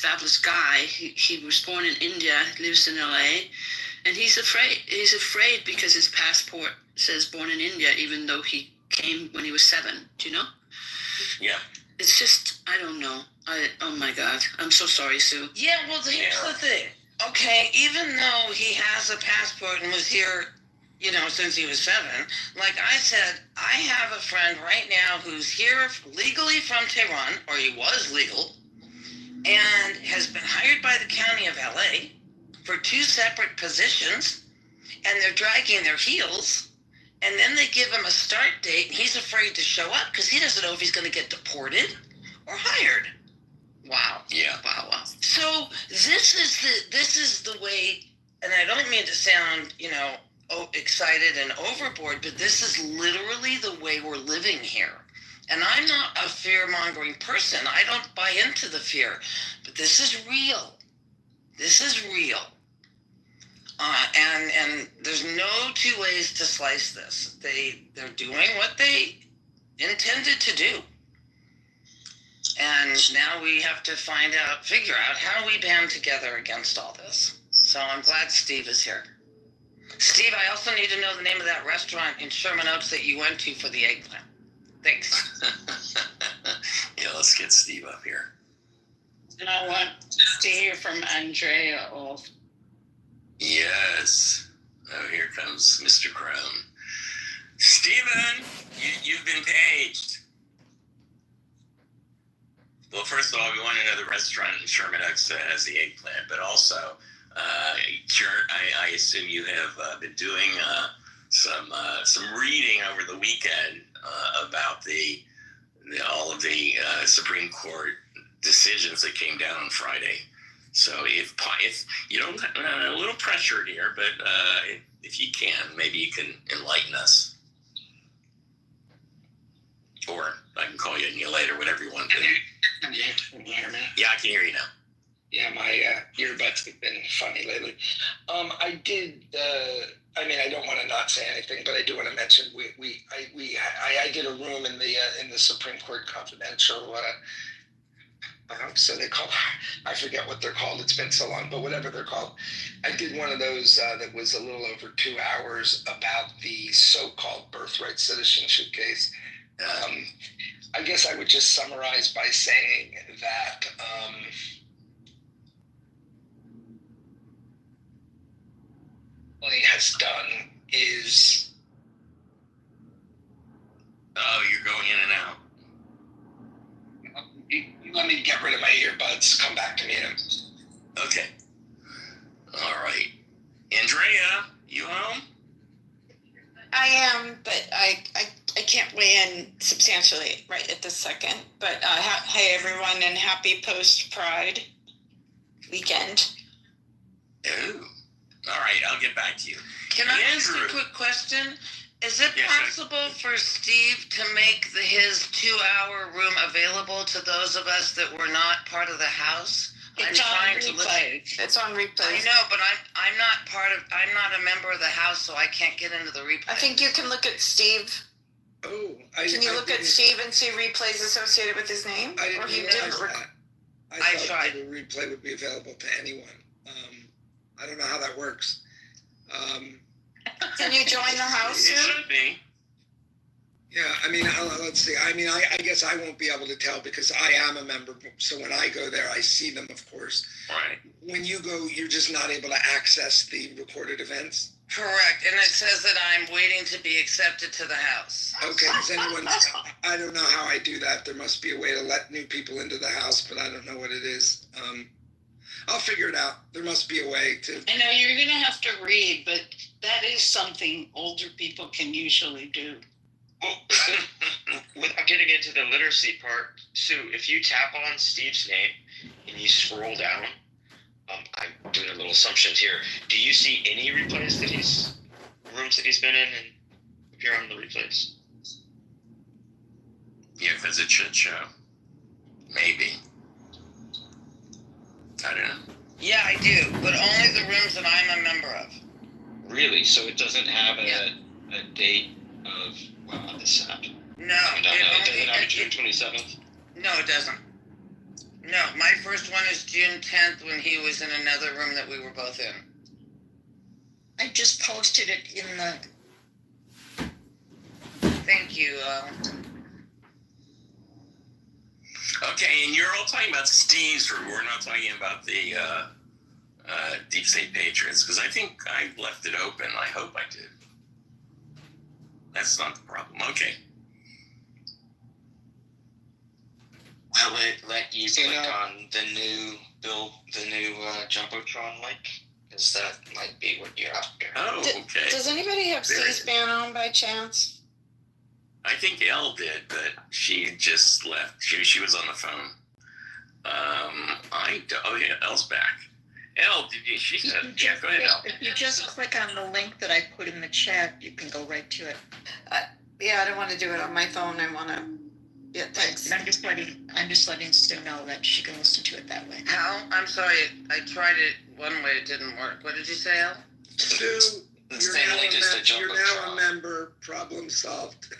established guy. He was born in India, lives in LA, and he's afraid. He's afraid because his passport says born in India, even though he came when he was 7. Do you know? Yeah. It's just, I don't know. Oh my God. I'm so sorry, Sue. Yeah, well, here's the thing. Okay, even though he has a passport and was here, since he was 7, like I said, I have a friend right now who's here legally from Tehran, or he was legal, and has been hired by the county of LA for 2 separate positions, and they're dragging their heels, and then they give him a start date, and he's afraid to show up because he doesn't know if he's going to get deported or hired. Wow. Yeah. Wow. So this is the way, and I don't mean to sound, excited and overboard, but this is literally the way we're living here. And I'm not a fear-mongering person. I don't buy into the fear, but this is real. This is real. And there's no 2 ways to slice this. They're doing what they intended to do. And now we have to figure out how we band together against all this. So I'm glad Steve is here. Steve, I also need to know the name of that restaurant in Sherman Oaks that you went to for the eggplant. Thanks. Yeah, let's get Steve up here. And I want to hear from Andrea also. Yes. Oh, here comes Mr. Crown. Stephen, you've been paged. Well, first of all, we want to know the restaurant in Sherman Oaks that has the eggplant, but also, I assume you have been doing some reading over the weekend about all of the Supreme Court decisions that came down on Friday. So if you don't, a little pressured here, but if you can, maybe you can enlighten us. Or I can call you later, whatever you want to do. Can you hear me? Yeah, I can hear you now. Yeah, my earbuds have been funny lately. I did. I don't want to not say anything, but I do want to mention I did a room in the Supreme Court Confidential. So they call, I forget what they're called. It's been so long, but whatever they're called. I did one of those that was a little over 2 hours about the so-called birthright citizenship case. I guess I would just summarize by saying that what he has done is... Oh, you're going in and out. You let me get rid of my earbuds. Come back to me. Okay. All right. Andrea, you home? I am, but I can't weigh in substantially right at this second. But hey, everyone, and happy post-Pride weekend. Oh. All right, I'll get back to you. Can I ask a quick question? Is it possible for Steve to make his 2-hour room available to those of us that were not part of the House? It's on replay. It's on replay. I know, but I'm not a member of the House, so I can't get into the replay. I think you can look at Steve. Oh, can you look at Steve and see replays associated with his name? I didn't realize that. I thought the replay would be available to anyone. I don't know how that works. Can you join the House? It should be. Yeah, let's see. I guess I won't be able to tell because I am a member. So when I go there, I see them, of course. Right. When you go, you're just not able to access the recorded events? Correct. And it says that I'm waiting to be accepted to the House. Okay. Does anyone... I don't know how I do that. There must be a way to let new people into the House, but I don't know what it is. I'll figure it out. There must be a way to... I know you're going to have to read, but that is something older people can usually do. Well, without getting into the literacy part, Sue, if you tap on Steve's name and you scroll down, I'm doing a little assumptions here. Do you see any replays rooms that he's been in and appear on the replays? Yeah, because it should show. Maybe. I don't know. Yeah, I do, but only the rooms that I'm a member of. Really? So it doesn't have a date of when this happened? No. It doesn't have June 27th? No, it doesn't. No, my first one is June 10th when he was in another room that we were both in. I just posted it in the. Thank you. Okay, and you're all talking about Steve's room. We're not talking about the Deep State Patriots, because I think I left it open. I hope I did. That's not the problem. Okay. Will it let you click on the new Jumbotron link? Because that might be what you're after. Oh, okay. Does anybody have There it C-SPAN on by chance? I think Elle did, but she just left. She was on the phone. Oh yeah, Elle's back. Elle, she said, yeah, go ahead, Elle. If you just click on the link that I put in the chat, you can go right to it. Yeah, I don't want to do it on my phone. I want to. Yeah, thanks. And I'm just letting Stu know that she can listen to it that way. Al, I'm sorry. I tried it one way. It didn't work. What did you say, Al? Sue, It's mainly just a you're now Jumbotron. a member. Problem solved.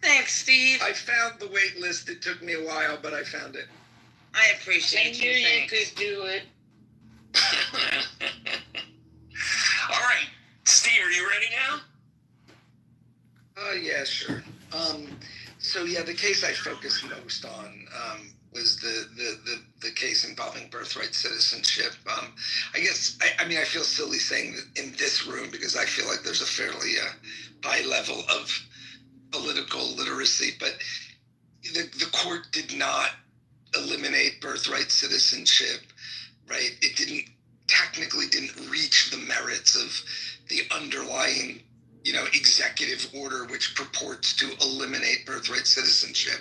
Thanks, Steve. I found the wait list. It took me a while, but I found it. I appreciate you. Thanks. could do it. All right, Steve, are you ready now? Yeah, sure. So yeah, the case I focused most on was the case involving birthright citizenship. I guess I mean I feel silly saying that in this room because I feel like there's a fairly high level of political literacy, but the court did not eliminate birthright citizenship, right? It technically didn't reach the merits of the underlying executive order which purports to eliminate birthright citizenship.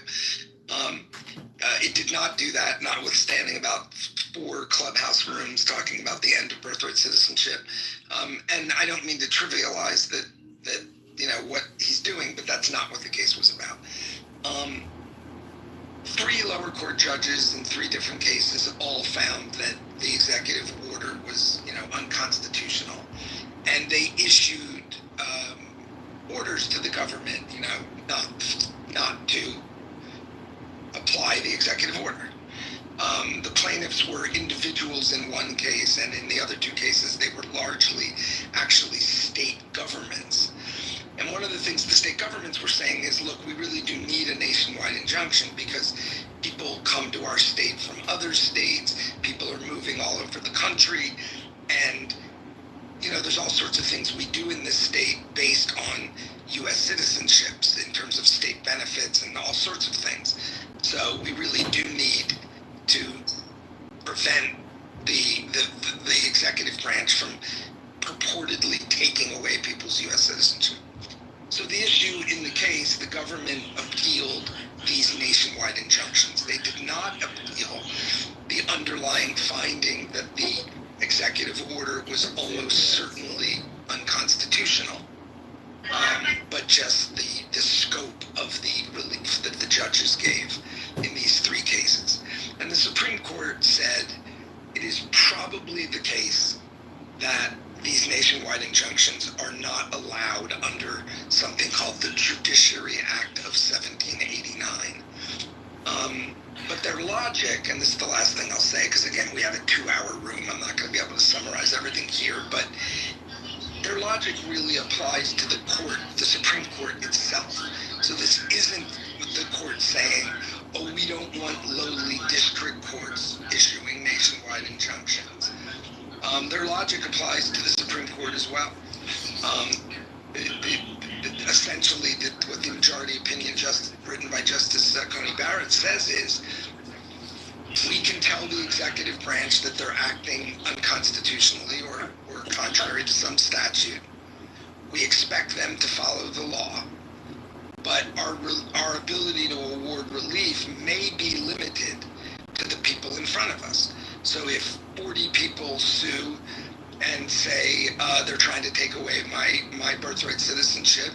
It did not do that, notwithstanding about 4 clubhouse rooms talking about the end of birthright citizenship. And I don't mean to trivialize that what he's doing, but that's not what the case was about. 3 lower court judges in 3 different cases all found that the executive order was unconstitutional, and they issued orders to the government, not to apply the executive order. The plaintiffs were individuals in one case, and in the other 2 cases, they were largely actually state governments. And one of the things the state governments were saying is, look, we really do need a nationwide injunction because people come to our state from other states, people are moving all over the country, and there's all sorts of things we do in this state based on U.S. citizenships in terms of state benefits and all sorts of things. So we really do need to prevent the executive branch from purportedly taking away people's U.S. citizenship. So the issue in the case, the government appealed these nationwide injunctions. They did not appeal the underlying finding that the executive order was almost certainly unconstitutional, but just the scope of the relief that the judges gave in these 3 cases. And the Supreme Court said it is probably the case that these nationwide injunctions are not allowed under something called the Judiciary Act of 1789. But their logic, and this is the last thing I'll say, because again, we have a 2-hour room, I'm not going to be able to summarize everything here, but their logic really applies to the Supreme Court itself. So this isn't the court saying, oh, we don't want lowly district courts issuing nationwide injunctions. Their logic applies to the Supreme Court as well. Essentially, what the majority opinion written by Justice Coney Barrett says is, we can tell the executive branch that they're acting unconstitutionally or contrary to some statute. We expect them to follow the law, but our ability to award relief may be limited to the people in front of us. So if 40 people sue and say they're trying to take away my birthright citizenship,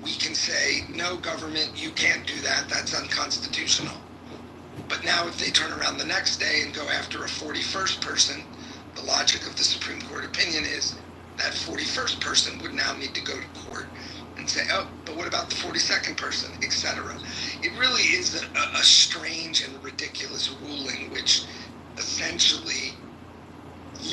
we can say, no, government, you can't do that. That's unconstitutional. But now if they turn around the next day and go after a 41st person, the logic of the Supreme Court opinion is that 41st person would now need to go to court and say, oh, but what about the 42nd person, etc.? It really is a strange and ridiculous ruling, which essentially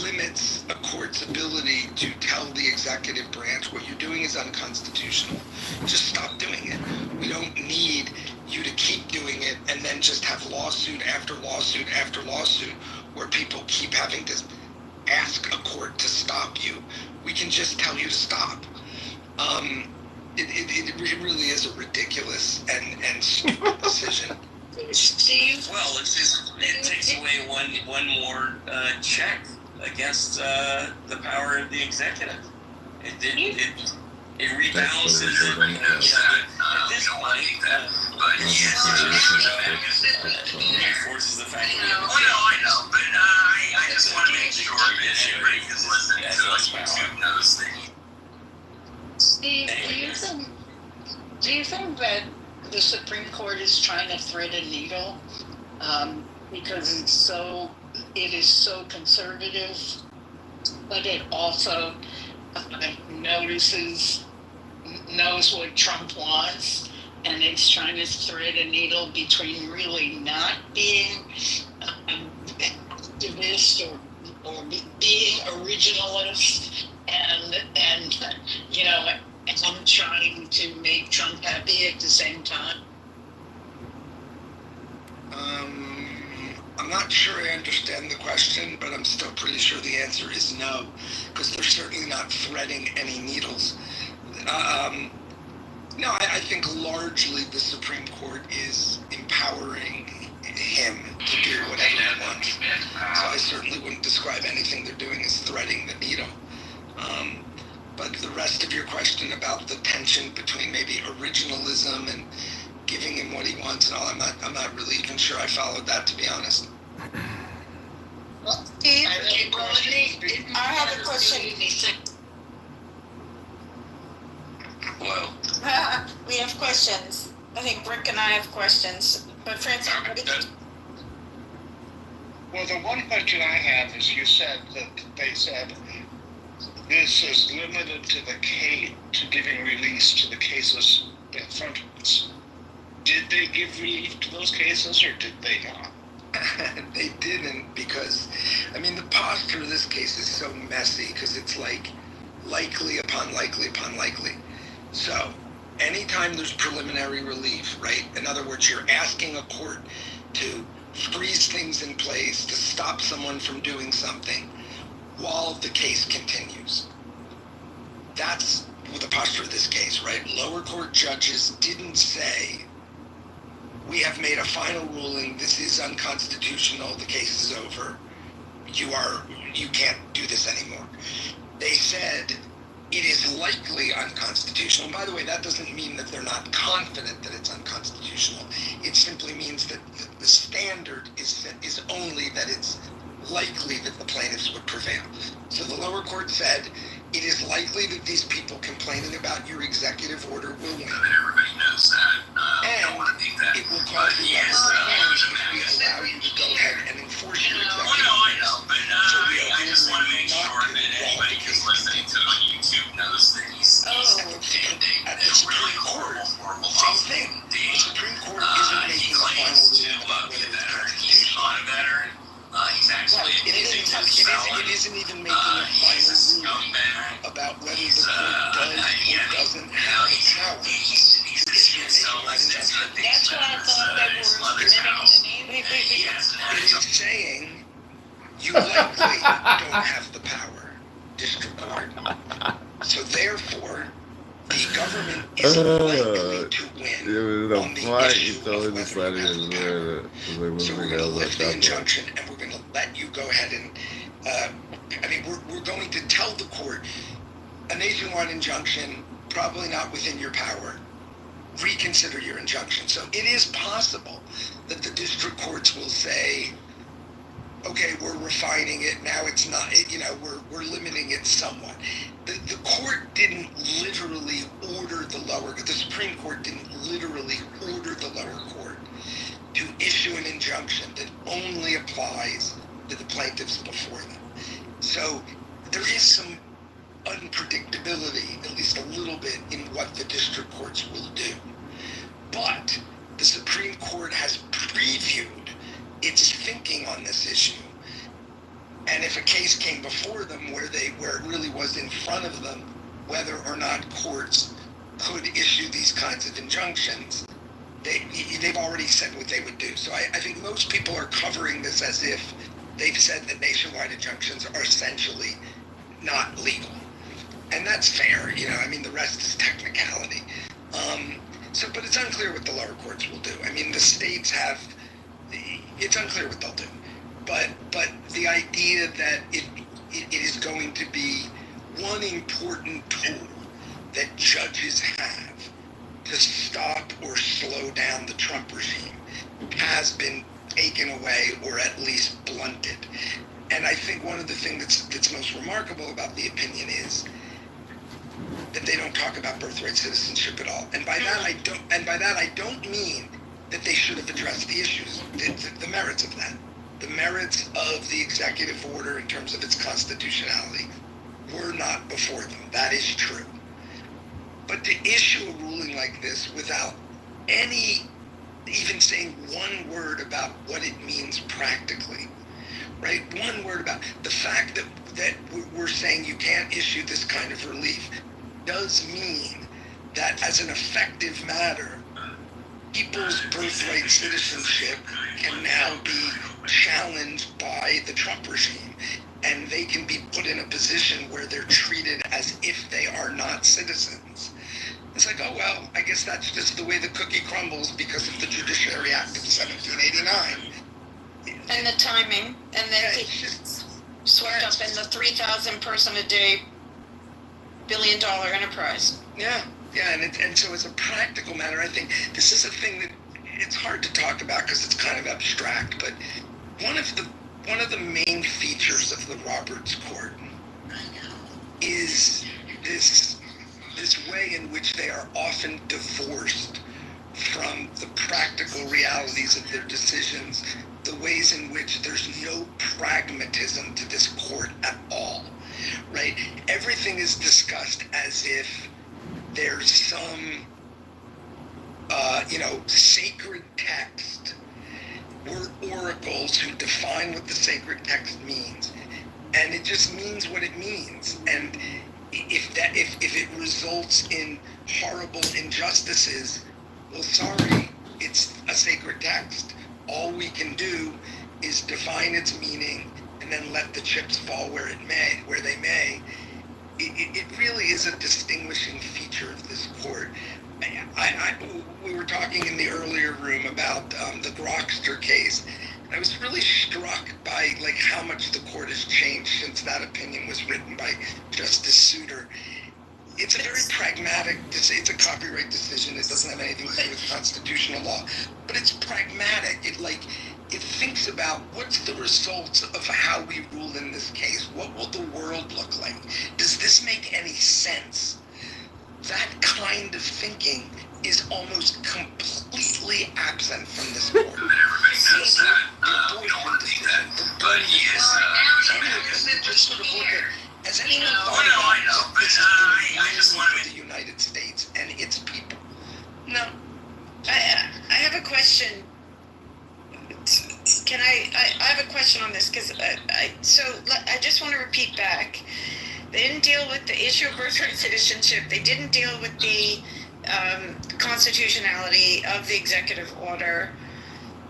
limits a court's ability to tell the executive branch what you're doing is unconstitutional. Just stop doing it. We don't need you to keep doing it and then just have lawsuit after lawsuit after lawsuit where people keep having to ask a court to stop you. We can just tell you to stop. It really is a ridiculous and stupid decision. Steve? Well, it takes away one more check against the power of the executive. It rebalances it. At this point, reinforces the fact that I know, but I just want to make sure that everybody who's listening to us YouTube knows that. Steve, do you think that the Supreme Court is trying to thread a needle because it is so conservative, but it also knows what Trump wants, and it's trying to thread a needle between really not being activist or being originalist and I'm trying to make Trump happy at the same time? I'm not sure I understand the question, but I'm still pretty sure the answer is no, because they're certainly not threading any needles. No, I think largely the Supreme Court is empowering him to do whatever he wants. So I certainly wouldn't describe anything they're doing as threading the needle. But the rest of your question about the tension between maybe originalism and giving him what he wants and all, I'm not really even sure I followed that, to be honest. Well, Steve, I have a question. well, We have questions. I think Rick and I have questions. But Francis, what did you... Well, the one question I have is you said that they said this is limited to giving release to the cases in front of us. Did they give relief to those cases or did they not? They didn't, because, the posture of this case is so messy, because it's like likely upon likely upon likely. So, anytime there's preliminary relief, right? In other words, you're asking a court to freeze things in place, to stop someone from doing something while the case continues. That's the posture of this case, right? Lower court judges didn't say, we have made a final ruling, this is unconstitutional, the case is over, you can't do this anymore. They said, it is likely unconstitutional. And by the way, that doesn't mean that they're not confident that it's unconstitutional. It simply means that the standard is only that it's likely that the plaintiffs would prevail. So the lower court said, it is likely that these people complaining about your executive order will win. Everybody knows that. And it will cause irreparable harm if we allow you to go ahead and enforce your executive order. I know, but So we I just want to make not sure to that involve anybody the who's case listening to it on YouTube knows that he's standing At in the a Supreme really Court, horrible same thing. The Supreme Court isn't he making a final claims to ruling about be whether a it's veteran. He's not a veteran. He's actually It isn't even making a he's a final ruling scumbag. about whether the court does or doesn't have the power. He's positioning himself as the That's what I thought they were threading the needle. It is saying you likely don't have the power, district court. So therefore, the government is likely to win on the issue of whether you have the power. So we're going to lift the injunction and we're going to let you go ahead and, we're going to tell the court, a nationwide injunction, probably not within your power. Reconsider your injunction. So it is possible that the district courts will say, okay, we're refining it, now it's not, we're limiting it somewhat. The court didn't literally order the Supreme Court didn't literally order the lower court to issue an injunction that only applies to the plaintiffs before them. So there is some unpredictability, at least a little bit, in what the district courts will do. But the Supreme Court has previewed its thinking on this issue. And if a case came before them where it really was in front of them, whether or not courts could issue these kinds of injunctions, they've already said what they would do. So I think most people are covering this as if they've said that nationwide injunctions are essentially not legal. And that's fair, I mean, the rest is technicality. But it's unclear what the lower courts will do. I mean, the states it's unclear what they'll do. But the idea that it is going to be one important tool that judges have to stop or slow down the Trump regime has been taken away or at least blunted. And I think one of the things that's most remarkable about the opinion is that they don't talk about birthright citizenship at all. And by that I don't mean that they should have addressed the issues, the merits of that. The merits of the executive order in terms of its constitutionality were not before them. That is true. But to issue a ruling like this without even saying one word about what it means practically, right? One word about the fact that we're saying you can't issue this kind of relief does mean that as an effective matter, people's birthright citizenship can now be challenged by the Trump regime, and they can be put in a position where they're treated as if they are not citizens. It's like, oh, well, I guess that's just the way the cookie crumbles because of the Judiciary Act of 1789. And the timing, and then it's swept up in the 3,000 person a day $1 billion enterprise. Yeah, and so as a practical matter, I think this is a thing that it's hard to talk about because it's kind of abstract, but one of the main features of the Roberts Court is this way in which they are often divorced from the practical realities of their decisions, the ways in which there's no pragmatism to this court at all, right? Everything is discussed as if there's some, sacred text. We're oracles who define what the sacred text means, and it just means what it means. And if it results in horrible injustices, well, sorry, it's a sacred text. All we can do is define its meaning and then let the chips fall where they may. It really is a distinguishing feature of this court. We were talking in the earlier room about the Grokster case. I was really struck by how much the court has changed since that opinion was written by Justice Souter. It's a very pragmatic decision. It's a copyright decision. It doesn't have anything to do with constitutional law, but it's pragmatic. It thinks about what's the results of how we rule in this case. What will the world look like? Does this make any sense? That kind of thinking is almost completely absent from this court. The abortion decision, the gun decision, just sort of look at, has anyone thought about what this is doing for the United States and its people? No. I have a question. I have a question on this because I just want to repeat back. They didn't deal with the issue of birthright citizenship. They didn't deal with the constitutionality of the executive order.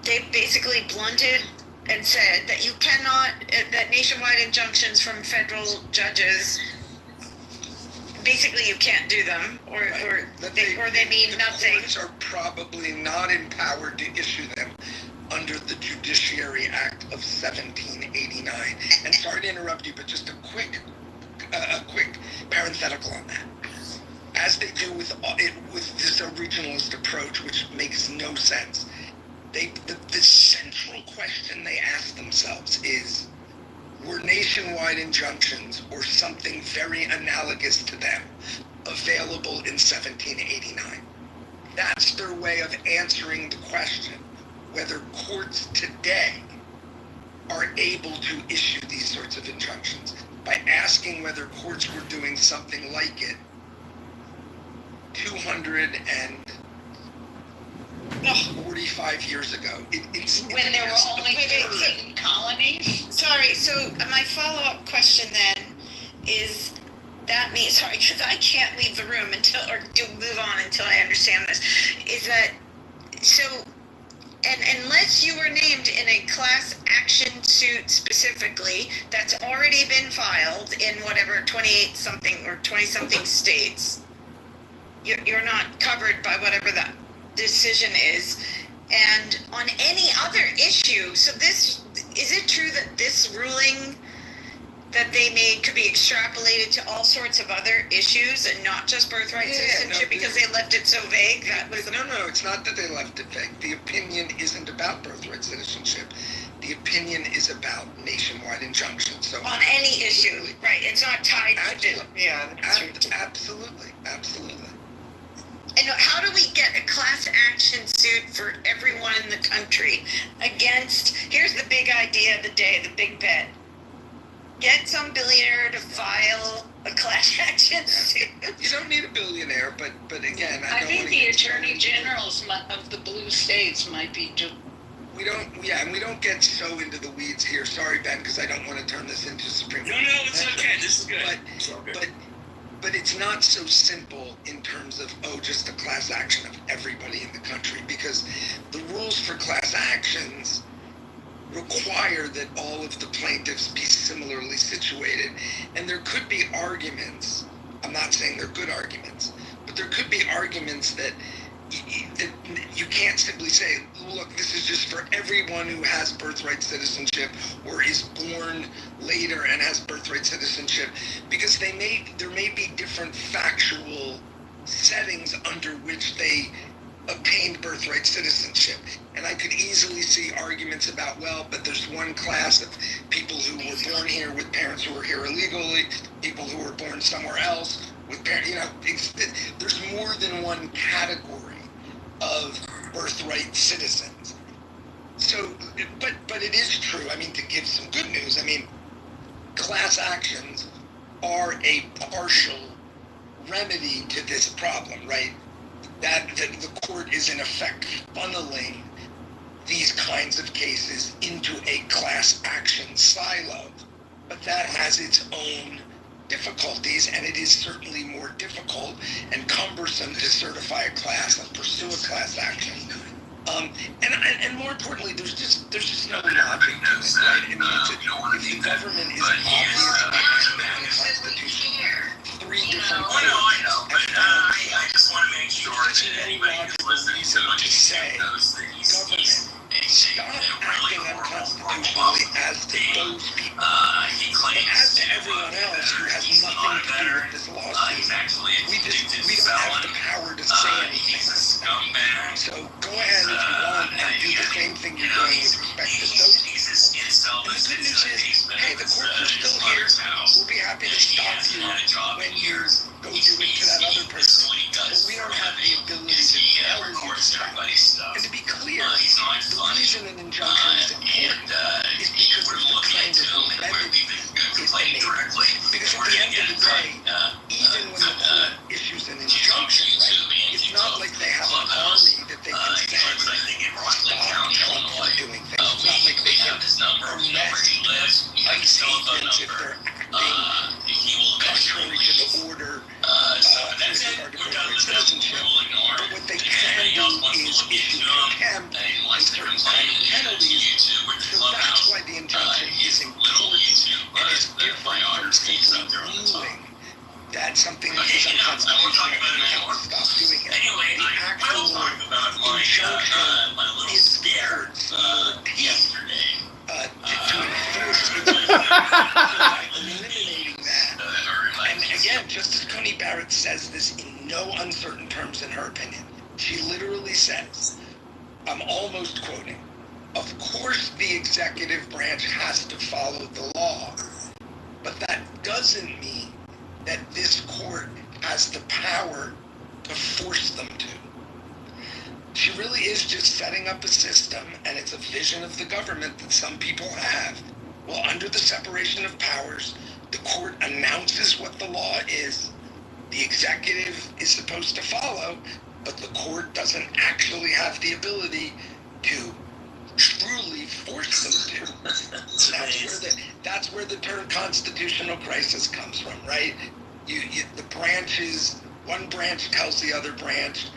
They basically blunted and said that you cannot, that nationwide injunctions from federal judges, basically you can't do them, or they mean nothing. Courts are probably not empowered to issue them under the Judiciary Act of 1789. And sorry to interrupt you, but just a quick parenthetical on that. As they do with this originalist approach, which makes no sense, the central question they ask themselves is, were nationwide injunctions or something very analogous to them available in 1789? That's their way of answering the question whether courts today are able to issue these sorts of injunctions. by asking whether courts were doing something like it 245 years ago. It's When there were only absurd. 13 colonies? Sorry, so my follow-up question then is that means, sorry, because I can't leave the room move on until I understand this, is that, so, and unless you were named in a class action suit specifically, that's already been filed in whatever 28 something or 20 something states, you're not covered by whatever that decision is. And on any other issue, so is it true that this ruling that they made could be extrapolated to all sorts of other issues and not just birthright citizenship because they left it so vague? No, it's not that they left it vague. The opinion isn't about birthright citizenship. The opinion is about nationwide injunctions. So on any issue, right? It's not tied to absolutely. And how do we get a class action suit for everyone in the country against, here's the big idea of the day, the big bet. Get some billionaire to file a class action suit. You don't need a billionaire, but again, I think the attorney generals of the blue states might be we don't get so into the weeds here. Sorry, Ben, because I don't want to turn this into Supreme Court. No, it's okay. This is good. But it's not so simple in terms of, just a class action of everybody in the country, because the rules for class actions require that all of the plaintiffs be similarly situated. And there could be arguments, I'm not saying they're good arguments, but there could be arguments that you can't simply say, look, this is just for everyone who has birthright citizenship or is born later and has birthright citizenship, because there may be different factual settings under which they obtained birthright citizenship. And I could easily see arguments about, but there's one class of people who were born here with parents who were here illegally, people who were born somewhere else with parents, there's more than one category of birthright citizens. So, but it is true, to give some good news, class actions are a partial remedy to this problem, right? That the court is in effect funneling these kinds of cases into a class action silo, but that has its own difficulties, and it is certainly more difficult and cumbersome to certify a class and pursue a class action. And more importantly, there's just no logic to it, right? If the government is obviously acting unconstitutional, three different courts have found I just want to make sure there's no logical reason to say, government, stop acting unconstitutionally as to those people, but as to everyone else who has nothing to do with this lawsuit, we don't have the power to say anything. So go ahead if you want and do the same thing you're doing with respect to those people. And the good news is, hey, the courts are still here. We'll be happy to stop you when you go do it to that other person. But we don't have the ability to tell you to stop. And to be clear, the reason an injunction is important is because of the kind of remedy is made. Because at the end of the day, even when the court issues an injunction, right, it's not like they have an army that they can send stop Trump from doing things. It's not like they can arrest ICE agents if they're acting contrary to the order with regard to birthright citizenship. But what they can do is issue contempt and certain kind of penalties. So that's why the injunction is important and is different from simply ruling that something is unconstitutional and you have to stop doing it. The actual injunction is there for peace to enforce its by eliminating that. And again, Justice Coney Barrett says this in no uncertain terms in her opinion. She literally says, I'm almost quoting, of course the executive branch has to follow the law, but that doesn't mean that this court has the power to force them to. She really is just setting up a system, and it's a vision of the government that some people have. Well, under the separation of powers, the court announces what the law is, the executive is supposed to follow, but the court doesn't actually have the ability to truly force them to. That's where the term constitutional crisis comes from, right? The branches, one branch tells the other branch,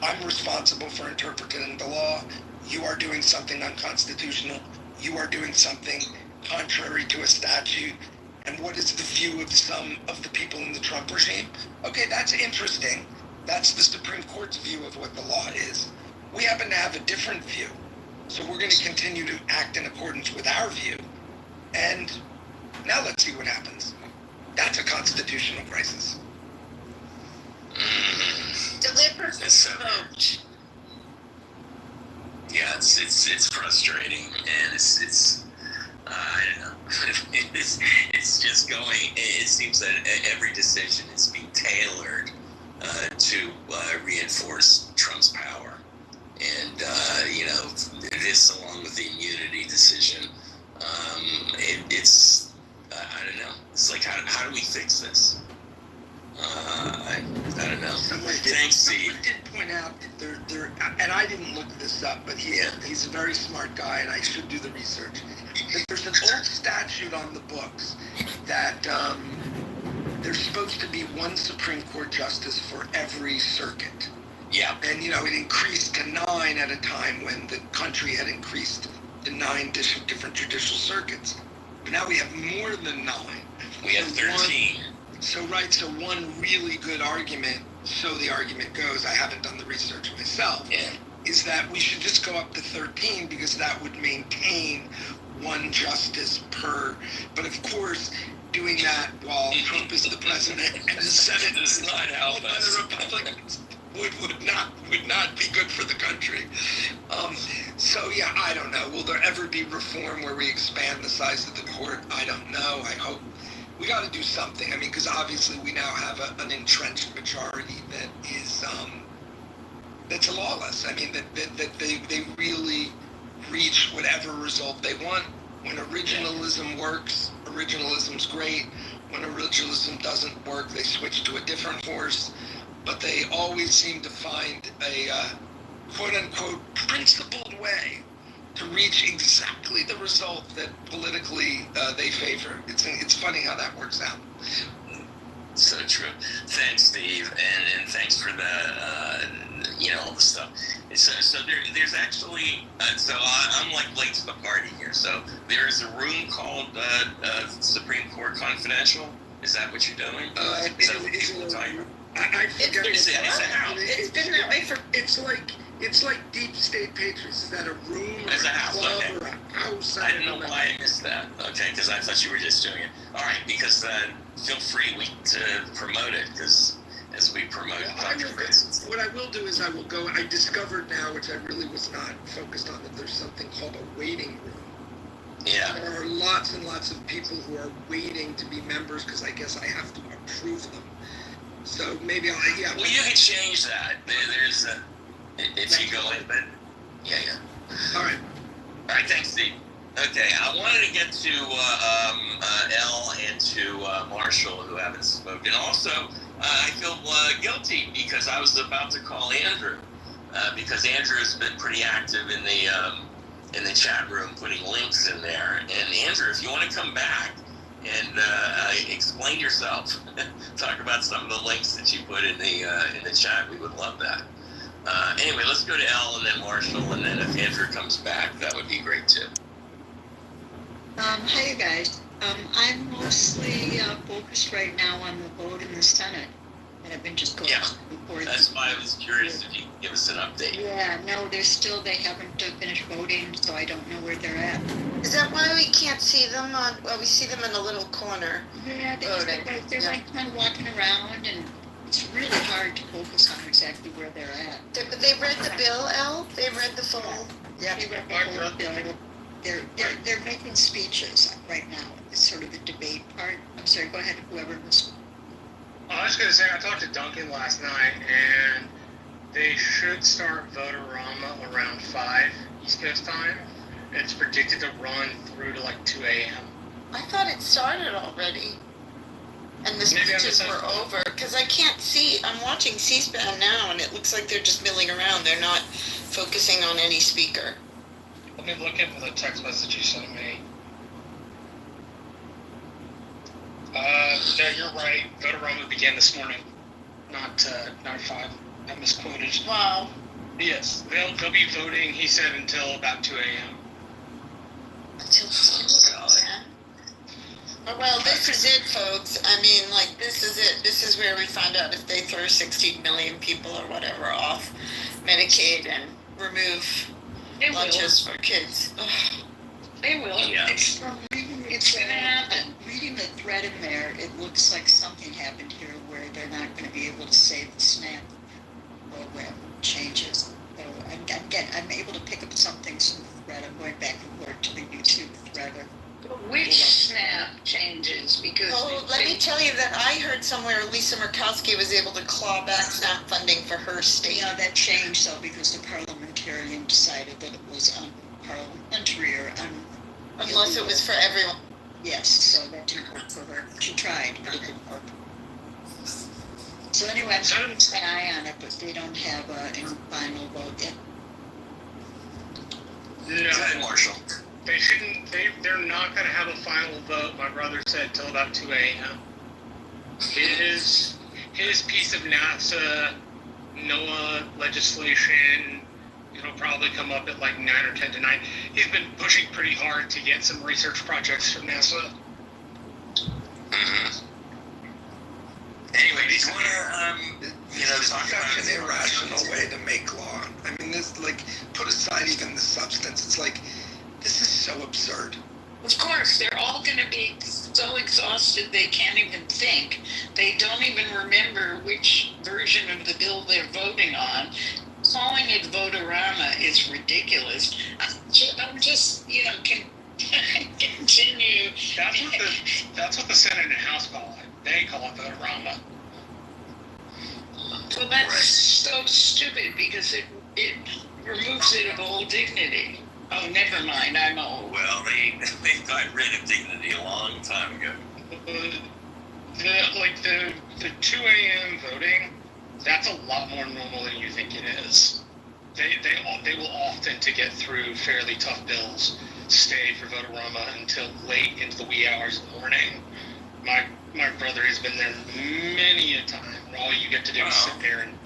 I'm responsible for interpreting the law. You are doing something unconstitutional. You are doing something contrary to a statute. And what is the view of some of the people in the Trump regime? Okay, that's interesting. That's the Supreme Court's view of what the law is. We happen to have a different view. So we're going to continue to act in accordance with our view. And now let's see what happens. That's a constitutional crisis. Deliberately It's, provoked. yeah, it's frustrating, and it's I don't know. it's just going. It seems that every decision is being tailored to reinforce Trump's power, and this along with the immunity decision. It's I don't know. It's like how do we fix this? I don't know. Thanks, Steve. Someone did point out that there, and I didn't look this up, but he's a very smart guy, and I should do the research. That there's an old statute on the books that there's supposed to be one Supreme Court justice for every circuit. Yeah. And it increased to 9 at a time when the country had increased to 9 different judicial circuits. But now we have more than 9. We have 13. So one really good argument, so the argument goes, I haven't done the research myself, is that we should just go up to 13 because that would maintain one justice per, but of course, doing that while Trump is the president and the Senate does not help us. The Republicans would not be good for the country. I don't know. Will there ever be reform where we expand the size of the court? I don't know. I hope. We got to do something. I mean, because obviously we now have an entrenched majority that is that's lawless. I mean, that they really reach whatever result they want. When originalism works, originalism's great. When originalism doesn't work, they switch to a different horse. But they always seem to find a quote-unquote principled way to reach exactly the result that politically they favor. It's funny how that works out. So true. Thanks, Steve, and thanks for the all the stuff. So there's actually so I'm like late to the party here. So there is a room called Supreme Court Confidential. Is that what you're doing? Is that what people are talking about? I forget. It's been that way for. It's like Deep State Patriots. Is that a room or As a house, club okay. or a house? I don't know why I missed that. Okay, because I thought you were just doing it. All right, because feel free to promote it, because as we promote conferences. What I will do is I will go. I discovered now, which I really was not focused on, that there's something called a waiting room. Yeah. There are lots and lots of people who are waiting to be members because I guess I have to approve them. So maybe I'll. Yeah. Well, you can change that. There's if you go in, but yeah. All right. All right, thanks, Steve. Okay, I wanted to get to Elle and to Marshall, who haven't spoken. Also, I feel guilty because I was about to call Andrew because Andrew has been pretty active in the chat room, putting links in there. And Andrew, if you want to come back and explain yourself, talk about some of the links that you put in the chat, we would love that. Anyway, let's go to Elle and then Marshall, and then if Andrew comes back, that would be great too. Hi, you guys. I'm mostly focused right now on the vote in the Senate, and I've been just going back and forth. That's why I was curious if you could give us an update. Yeah, no, they haven't finished voting, so I don't know where they're at. Is that why we can't see them we see them in a little corner? Yeah, they're like kind of walking around, and it's really hard to focus on exactly where they're at. They read the bill, Elle? They read the full? Yeah, they read the whole bill. They're making speeches right now. It's sort of the debate part. I'm sorry, go ahead, whoever was. I was going to say, I talked to Duncan last night, and they should start Votorama around 5 East Coast time. It's predicted to run through to like 2 a.m. I thought it started already. And the Maybe I'm speeches were over, because I can't see, I'm watching C-SPAN now, and it looks like they're just milling around. They're not focusing on any speaker. Let me look at the text message you sent me. Yeah, you're right. Vote-A-Roma began this morning, not 5. I misquoted. Wow. Yes, they'll be voting, he said, until about 2 a.m. Until well, this is it, folks. I mean, like, this is it. This is where we find out if they throw 16 million people or whatever off Medicaid and remove lunches for kids. Ugh. They will. Yeah. It's going to happen. Reading the thread in there, it looks like something happened here where they're not going to be able to save the SNAP program changes. So I'm able to pick up something from the thread. I'm going back and forth to the YouTube thread. Which SNAP changes? Because Oh, let me tell you that I heard somewhere Lisa Murkowski was able to claw back SNAP funding for her state. Yeah, that changed though because the parliamentarian decided that it was unparliamentary or Unless it was for everyone. Yes, so that didn't work for her. She tried, but it didn't work. So anyway, I'm keeping an eye on it, but they don't have any final vote yet. Go ahead, Marshall. They shouldn't. They're not going to have a final vote. My brother said till about 2 a.m. His piece of NASA NOAA legislation, it'll probably come up at like 9 or 10 to 9. He's been pushing pretty hard to get some research projects from NASA. Mm-hmm. Anyway, do you want to, talk about an irrational way to make law. I mean, this, like, put aside even the substance. It's like, this is so absurd. of course, they're all going to be so exhausted they can't even think. They don't even remember which version of the bill they're voting on. Calling it Vote-A-Rama is ridiculous. I'm just, continue. That's what the Senate and House call it. They call it Vote-A-Rama. Well, that's so stupid because it removes it of all dignity. Oh, never mind. I'm old. Well, they got rid of dignity a long time ago. The 2 a.m. voting, that's a lot more normal than you think it is. They will often, to get through fairly tough bills, stay for Vote-A-Rama until late into the wee hours of the morning. My brother has been there many a time where all you get to do is sit there and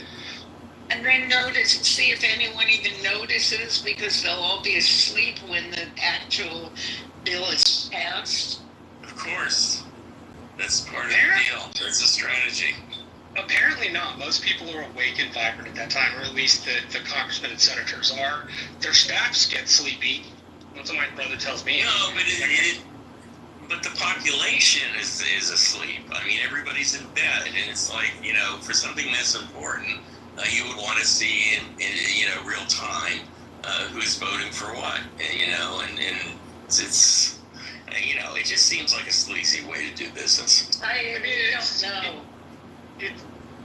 then see if anyone even notices, because they'll all be asleep when the actual bill is passed. Of course. That's part of the deal. That's a strategy. Apparently not. Most people are awake and vibrant at that time, or at least the congressmen and senators are. Their staffs get sleepy. That's what my brother tells me. No, but the population is asleep. I mean, everybody's in bed, and it's like, for something that's important, you would want to see in real time who's voting for what, and it's it just seems like a sleazy way to do business. I don't know.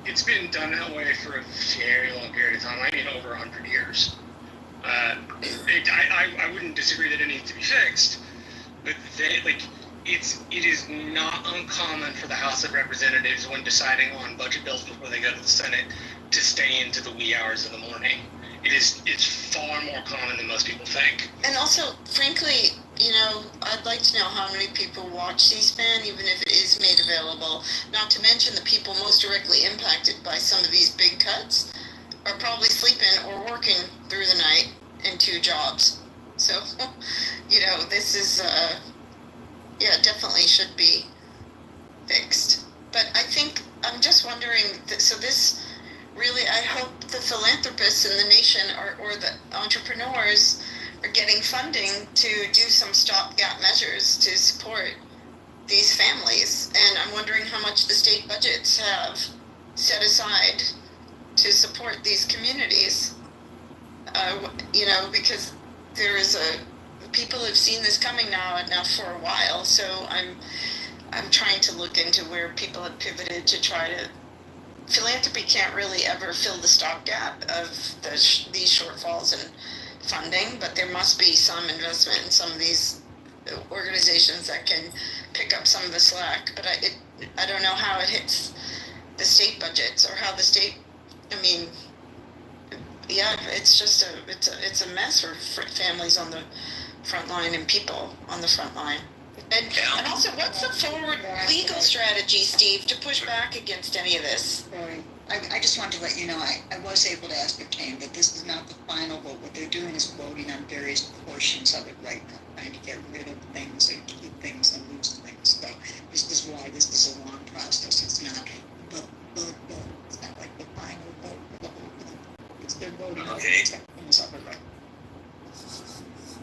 It's been done that way for a very long period of time. I mean, over 100 years. I wouldn't disagree that it needs to be fixed, but it is not uncommon for the House of Representatives, when deciding on budget bills before they go to the Senate, to stay into the wee hours of the morning. It's far more common than most people think. And also, frankly, I'd like to know how many people watch C-SPAN, even if it is made available. Not to mention the people most directly impacted by some of these big cuts are probably sleeping or working through the night in 2 jobs. So, this is, definitely should be fixed. But I think, I'm just wondering, so this really, I hope the philanthropists in the nation or the entrepreneurs are getting funding to do some stopgap measures to support these families. And I'm wondering how much the state budgets have set aside to support these communities. Because there is people have seen this coming now for a while. So I'm trying to look into where people have pivoted to try to. Philanthropy can't really ever fill the stopgap of these shortfalls in funding, but there must be some investment in some of these organizations that can pick up some of the slack. But I don't know how it hits the state budgets or how the state. I mean, yeah, it's just it's a mess for families on the front line and people on the front line. And also, what's the forward legal strategy, Steve, to push back against any of this? Sorry. I just wanted to let you know, I was able to ascertain that this is not the final vote. What they're doing is voting on various portions of it right now, trying to get rid of things and keep things and lose things. So this is why this is a long process. It's not the vote. It's not like the final vote for the whole thing. It's their voting on things of it right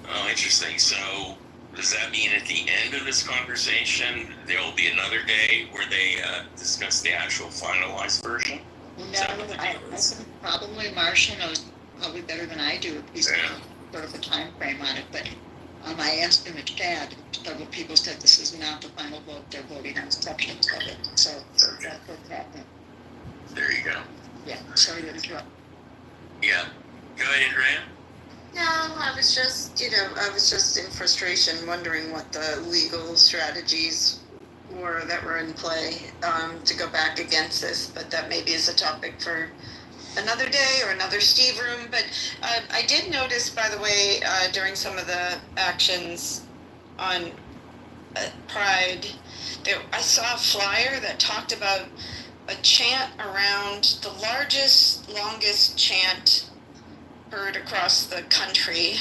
now. Oh, interesting. So does that mean at the end of this conversation, there will be another day where they discuss the actual finalized version? No, I think probably Marcia knows probably better than I do. He's sort of a time frame on it, but I asked him at CAD. Several people said this is not the final vote. They're voting on sections of it. So that's what's happening. There you go. Yeah, sorry to interrupt. Yeah. Go ahead, Andrea. No, I was just in frustration, wondering what the legal strategies were that were in play to go back against this. But that maybe is a topic for another day or another Steve room. But I did notice, by the way, during some of the actions on Pride, I saw a flyer that talked about a chant around the longest chant heard across the country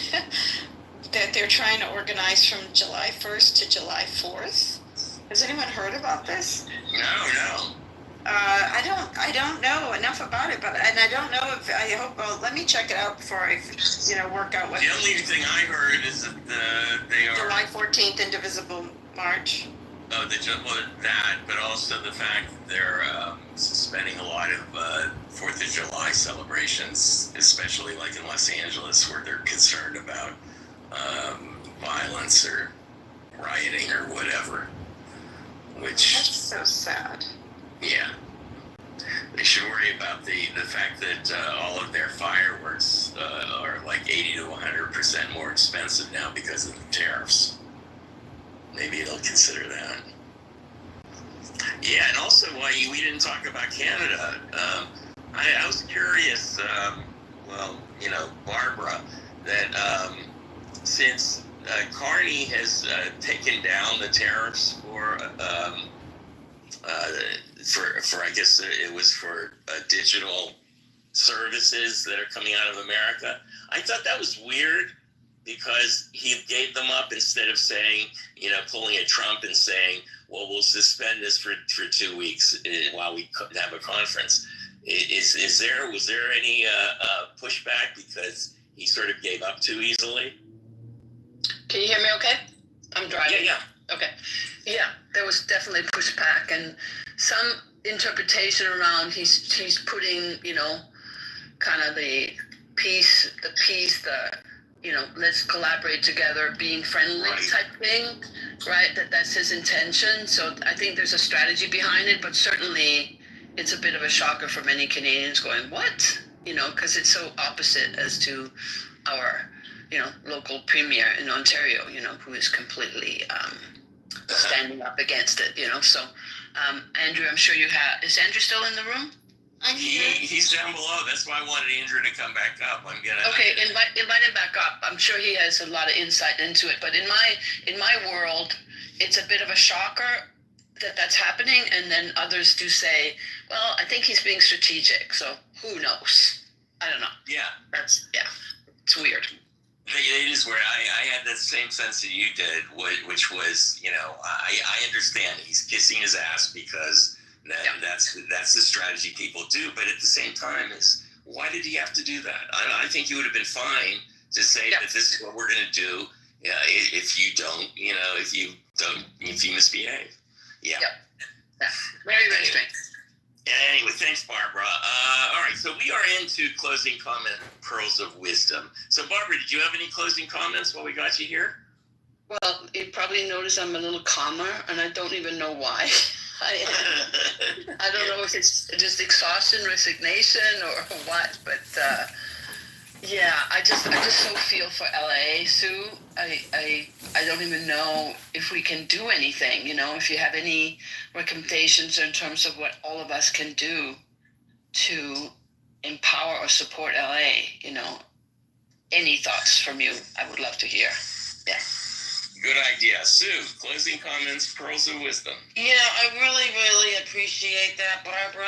that they're trying to organize from July 1st to July 4th. Has anyone heard about this? No. I don't know enough about it, and I don't know if I hope. Well, let me check it out before I, work out what. The only thing I heard is that they are July 14th Indivisible March. Oh, that, but also the fact that they're suspending a lot of 4th of July celebrations, especially like in Los Angeles, where they're concerned about violence or rioting or whatever. Which that's so sad. Yeah, they should worry about the fact that all of their fireworks are like 80 to 100% more expensive now because of the tariffs. Maybe they'll consider that. Yeah, and also why we didn't talk about Canada. I was curious. Barbara, that since Carney has taken down the tariffs for I guess it was for digital services that are coming out of America. I thought that was weird because he gave them up instead of saying, pulling a Trump and saying, well, we'll suspend this for 2 weeks while we have a conference. Was there any pushback because he sort of gave up too easily? Can you hear me okay? I'm driving. Yeah. Okay. Yeah, there was definitely pushback and some interpretation around he's putting, kind of the peace, let's collaborate together, being friendly type thing, right? That's his intention. So I think there's a strategy behind it, but certainly it's a bit of a shocker for many Canadians going, what? Because it's so opposite as to our, local premier in Ontario, who is completely standing up against it, So, Andrew, I'm sure is Andrew still in the room? He's down below. That's why I wanted Andrew to come back up. Okay, invite him back up. I'm sure he has a lot of insight into it. But in my world, it's a bit of a shocker that that's happening, and then others do say, well, I think he's being strategic. So who knows? I don't know. Yeah, it's weird. It is weird. I had the same sense that you did, which was, I understand he's kissing his ass because. That's the strategy people do, but at the same time, why did he have to do that? I think he would have been fine to say that this is what we're going to do. If you don't, if you misbehave. Yeah. Very, very strange. Anyway, thanks, Barbara. All right, so we are into closing comment pearls of wisdom. So, Barbara, did you have any closing comments while we got you here? Well, you probably noticed I'm a little calmer, and I don't even know why. I don't know if it's just exhaustion, resignation, or what, but Yeah, I just so feel for LA, Sue. I don't even know if we can do anything. If you have any recommendations in terms of what all of us can do to empower or support LA. Any thoughts from you? I would love to hear. Yeah. Good idea. Sue, closing comments, pearls of wisdom. I really, really appreciate that, Barbara.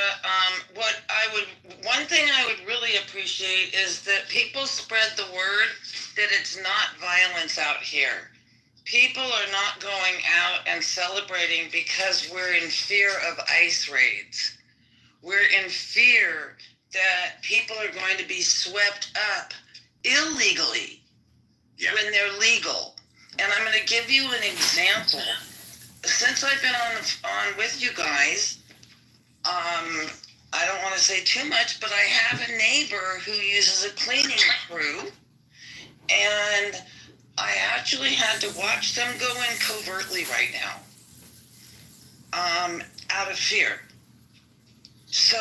One thing I would really appreciate is that people spread the word that it's not violence out here. People are not going out and celebrating because we're in fear of ICE raids. We're in fear that people are going to be swept up illegally when they're legal. And I'm going to give you an example. Since I've been on with you guys, I don't want to say too much, but I have a neighbor who uses a cleaning crew, and I actually had to watch them go in covertly right now, out of fear. So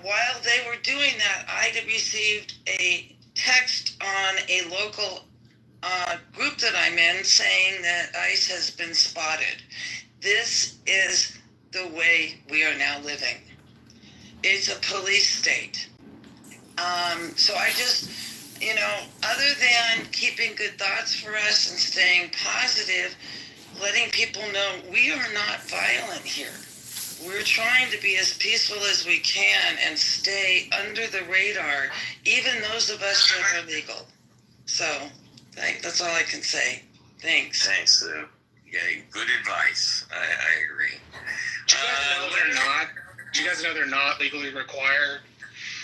while they were doing that, I received a text on a local group that I'm in saying that ICE has been spotted. This is the way we are now living. It's a police state. So I just, other than keeping good thoughts for us and staying positive, letting people know we are not violent here. We're trying to be as peaceful as we can and stay under the radar, even those of us that are legal. So that's all I can say. Thanks. Thanks, Sue. Yeah, good advice. I agree. Do you guys know they're not legally required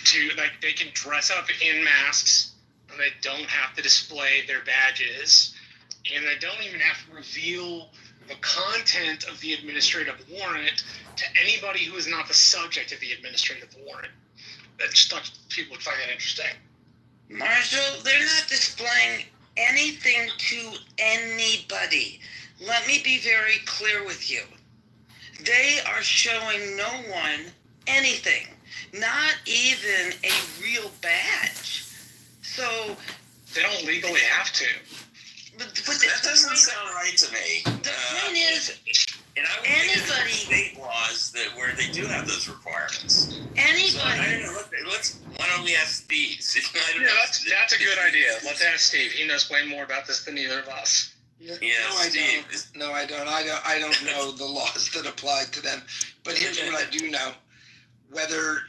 to, they can dress up in masks, and they don't have to display their badges, and they don't even have to reveal the content of the administrative warrant to anybody who is not the subject of the administrative warrant. I just thought people would find that interesting. Marshall, they're not displaying anything to anybody. Let me be very clear with you. They are showing no one anything, not even a real badge. So they don't legally have to. But that doesn't sound right to me. The point is, and I would anybody state laws where they do have those requirements. Anybody. So, why don't we ask Steve? That's a good idea. Let's ask Steve. He knows way more about this than either of us. Yeah, no, Steve. I don't. I don't know the laws that apply to them. But here's what I do know. Whether